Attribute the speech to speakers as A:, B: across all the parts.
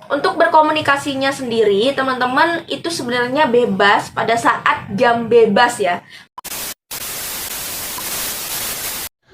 A: Untuk berkomunikasinya sendiri, teman-teman itu sebenarnya bebas pada saat jam bebas ya.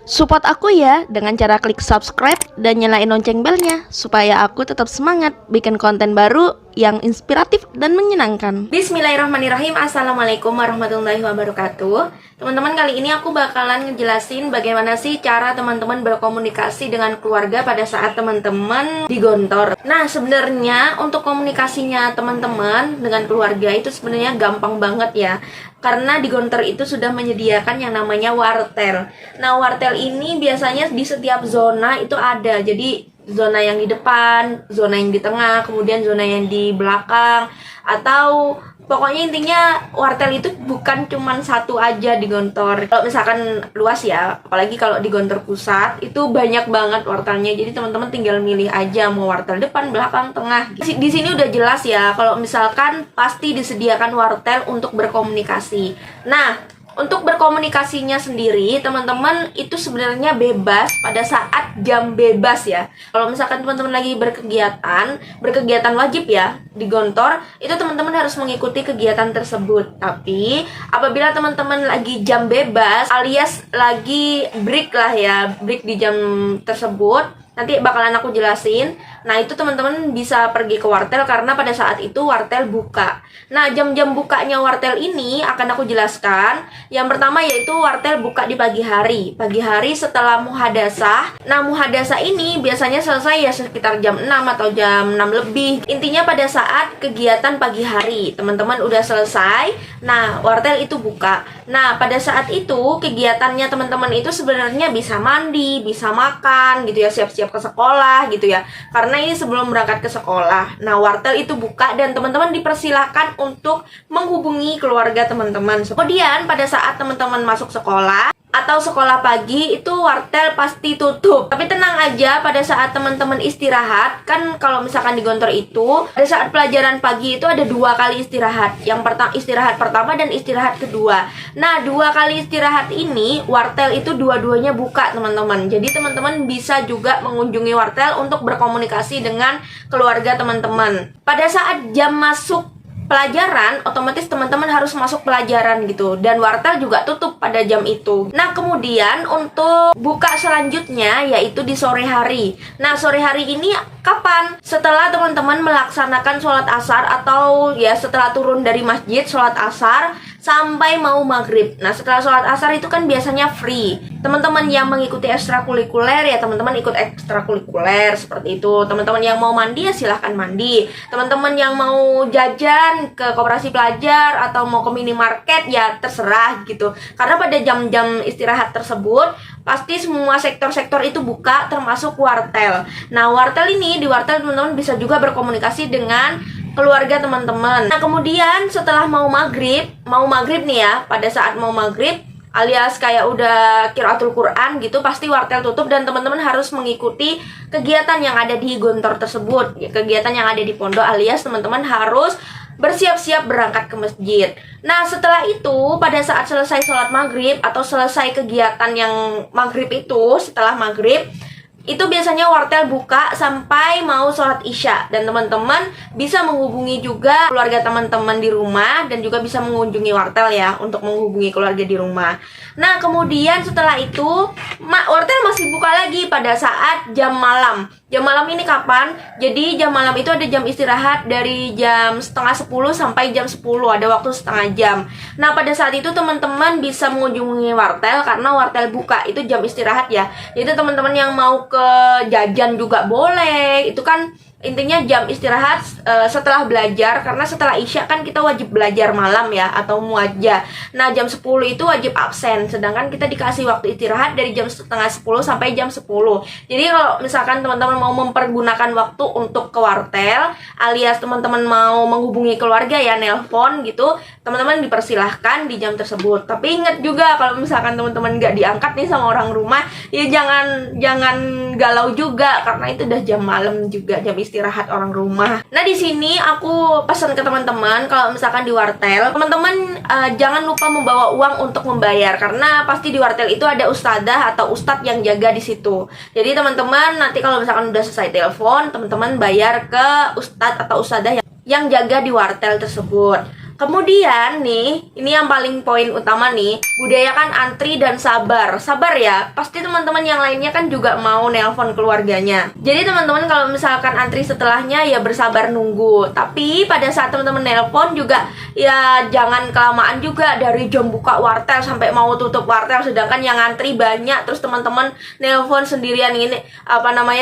A: Support aku ya dengan cara klik subscribe dan nyalain lonceng belnya supaya aku tetap semangat bikin konten baru yang inspiratif dan menyenangkan. Bismillahirrahmanirrahim. Assalamualaikum warahmatullahi wabarakatuh. Teman-teman, kali ini aku bakalan ngejelasin bagaimana sih cara teman-teman berkomunikasi dengan keluarga pada saat teman-teman digontor. Nah, sebenarnya untuk komunikasinya teman-teman dengan keluarga itu sebenarnya gampang banget ya. Karena di Gontor itu sudah menyediakan yang namanya wartel. Nah, wartel ini biasanya di setiap zona itu ada. Jadi zona yang di depan, zona yang di tengah, kemudian zona yang di belakang, atau pokoknya intinya wartel itu bukan cuma satu aja di Gontor. Kalau misalkan luas ya, apalagi kalau di Gontor pusat itu banyak banget wartelnya. Jadi teman-teman tinggal milih aja mau wartel depan, belakang, tengah. Di sini udah jelas ya kalau misalkan pasti disediakan wartel untuk berkomunikasi. Nah, untuk berkomunikasinya sendiri, teman-teman itu sebenarnya bebas pada saat jam bebas ya. Kalau misalkan teman-teman lagi berkegiatan wajib ya di Gontor, itu teman-teman harus mengikuti kegiatan tersebut. Tapi apabila teman-teman lagi jam bebas alias lagi break lah ya, break di jam tersebut, nanti bakalan aku jelasin. Nah, itu teman-teman bisa pergi ke wartel karena pada saat itu wartel buka. Nah, jam-jam bukanya wartel ini akan aku jelaskan. Yang pertama yaitu wartel buka di pagi hari. Pagi hari setelah muhadasah. Nah, muhadasah ini biasanya selesai ya sekitar jam 6 atau jam 6 lebih. Intinya pada saat kegiatan pagi hari, teman-teman udah selesai. Nah, wartel itu buka. Nah, pada saat itu kegiatannya teman-teman itu sebenarnya bisa mandi, bisa makan gitu ya, siap-siap ke sekolah gitu ya. Karena ini sebelum berangkat ke sekolah. Nah, wartel itu buka dan teman-teman dipersilahkan untuk menghubungi keluarga teman-teman. Kemudian pada saat teman-teman masuk sekolah atau sekolah pagi itu wartel pasti tutup. Tapi tenang aja, pada saat teman-teman istirahat, kan kalau misalkan di Gontor itu pada saat pelajaran pagi itu ada 2 kali istirahat. Yang pertama istirahat pertama dan istirahat kedua. Nah, 2 kali istirahat ini wartel itu dua-duanya buka teman-teman. Jadi teman-teman bisa juga mengunjungi wartel untuk berkomunikasi dengan keluarga teman-teman. Pada saat jam masuk pelajaran, otomatis teman-teman harus masuk pelajaran gitu. Dan wartel juga tutup pada jam itu. Nah, kemudian untuk buka selanjutnya yaitu di sore hari. Nah, sore hari ini kapan? Setelah teman-teman melaksanakan sholat asar atau ya setelah turun dari masjid sholat asar sampai mau maghrib. Nah, setelah sholat asar itu kan biasanya free. Teman-teman yang mengikuti ekstrakurikuler ya teman-teman ikut ekstrakurikuler seperti itu. Teman-teman yang mau mandi ya silahkan mandi. Teman-teman yang mau jajan ke koperasi pelajar atau mau ke minimarket ya terserah gitu. Karena pada jam-jam istirahat tersebut pasti semua sektor-sektor itu buka termasuk wartel. Nah, wartel ini, di wartel teman-teman bisa juga berkomunikasi dengan keluarga teman-teman. Nah, kemudian setelah mau maghrib nih ya, pada saat mau maghrib alias kayak udah qiraatul Quran gitu, pasti wartel tutup dan teman-teman harus mengikuti kegiatan yang ada di Gontor tersebut ya, kegiatan yang ada di pondok alias teman-teman harus bersiap-siap berangkat ke masjid. Nah, setelah itu pada saat selesai sholat maghrib atau selesai kegiatan yang maghrib itu, setelah maghrib itu biasanya wartel buka sampai mau sholat isya. Dan teman-teman bisa menghubungi juga keluarga teman-teman di rumah dan juga bisa mengunjungi wartel ya untuk menghubungi keluarga di rumah. Nah, kemudian setelah itu wartel masih buka lagi pada saat jam malam. Jam malam ini kapan? Jadi jam malam itu ada jam istirahat dari jam setengah 10 sampai jam 10. Ada waktu setengah jam. Nah, pada saat itu teman-teman bisa mengunjungi wartel karena wartel buka itu jam istirahat ya. Jadi teman-teman yang mau ke jajan juga boleh. Itu kan intinya jam istirahat setelah belajar, karena setelah isya kan kita wajib belajar malam ya atau muajjah. Nah, jam 10 itu wajib absen, sedangkan kita dikasih waktu istirahat dari jam setengah 10 sampai jam 10. Jadi kalau misalkan teman-teman mau mempergunakan waktu untuk ke wartel alias teman-teman mau menghubungi keluarga ya, nelpon gitu, teman-teman dipersilahkan di jam tersebut. Tapi ingat juga kalau misalkan teman-teman nggak diangkat nih sama orang rumah, ya jangan galau juga karena itu udah jam malam juga, jam istirahat istirahat orang rumah. Nah, di sini aku pesan ke teman-teman kalau misalkan di wartel, teman-teman jangan lupa membawa uang untuk membayar, karena pasti di wartel itu ada ustadzah atau ustadz yang jaga di situ. Jadi teman-teman nanti kalau misalkan udah selesai telepon, teman-teman bayar ke ustadz atau ustadzah yang jaga di wartel tersebut. Kemudian nih, ini yang paling poin utama nih, budayakan antri dan sabar. Sabar ya, pasti teman-teman yang lainnya kan juga mau nelpon keluarganya. Jadi teman-teman kalau misalkan antri setelahnya ya bersabar nunggu. Tapi pada saat teman-teman nelpon juga ya jangan kelamaan juga, dari jam buka wartel sampai mau tutup wartel, sedangkan yang antri banyak, terus teman-teman nelpon sendirian ini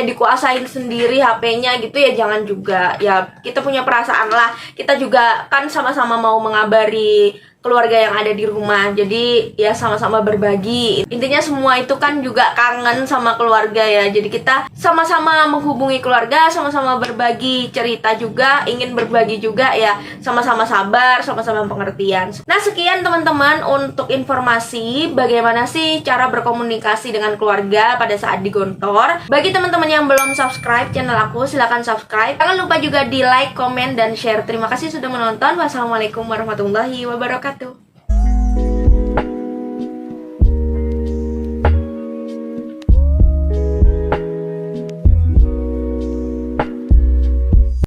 A: dikuasain sendiri HP-nya gitu ya, jangan juga. Ya kita punya perasaan lah, kita juga kan sama-sama mau mengabari keluarga yang ada di rumah, jadi ya sama-sama berbagi. Intinya semua itu kan juga kangen sama keluarga ya, jadi kita sama-sama menghubungi keluarga, sama-sama berbagi cerita juga, ingin berbagi juga ya, sama-sama sabar, sama-sama pengertian. Nah, sekian teman-teman untuk informasi bagaimana sih cara berkomunikasi dengan keluarga pada saat di Gontor. Bagi teman-teman yang belum subscribe channel aku, silahkan subscribe. Jangan lupa juga di like, komen, dan share. Terima kasih sudah menonton. Wassalamualaikum warahmatullahi wabarakatuh.